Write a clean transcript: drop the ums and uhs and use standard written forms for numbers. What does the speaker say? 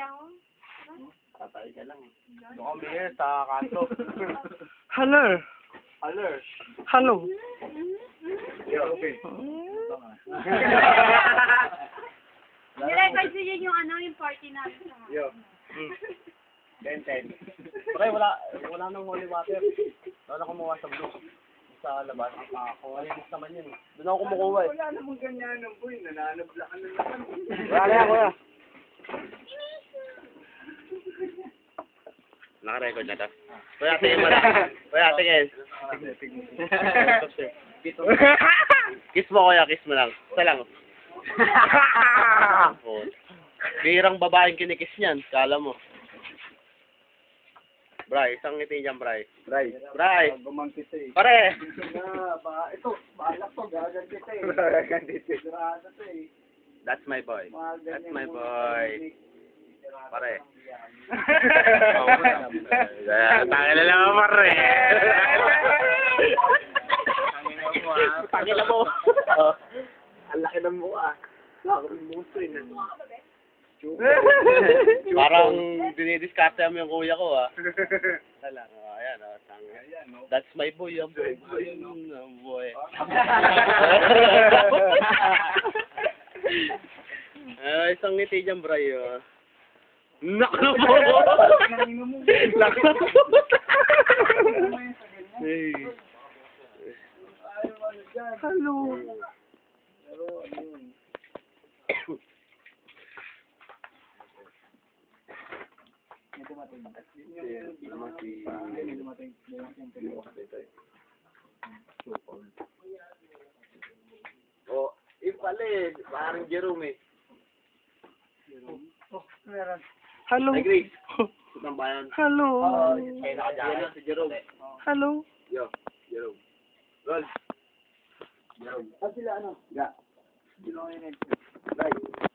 ako. Tatay ka lang. Doon kami sa kanto. Hello. Hello. Hello. Yo, okay. Nirecord yun yung yung party namin. Yo. 10-10. Pre, wala nang holy water. Wala kumuha sa blue. Sa labas. Kuhalimos naman yun. Doon ako kumukuha eh. Wala namang ganyan ng boy. Nananablakan na naman. Wala na yan, kuya. Naka-record na to. Kuya, tingin mo na. Kuya, tingin. Kiss mo, kuya. Kiss mo lang. Isa lang. Birang babaeng kinikiss niyan. Kala mo. Bray, isang ngiti niyan, Bray. Bray. Bray. Gumangkit eh. Pare! Ito, balak to. Gagan kita eh. Gagan kita. Sigurado to eh. That's my boy. That's my boy. Pare. Tangin na lang, pare. Tangin na mo. Ang laki ng mukha. Laki ng muso eh. Parang dinidiskarte mo yung kuya ko, ah. Ayan, oh. That's my boy, ah, boy. Boy. Isang ngiti dyan, Bray, oh. Nakno mo! Nakno mo! Hey. Hello. Oh, pala eh. Parang Jerome eh. Hello. Ay, Grace. Sutang bayan. Hello. Kaya nakadyan si Jerome. Hello. Yo, Jerome. Roll. Jerome. Sila ano? Ga. Right.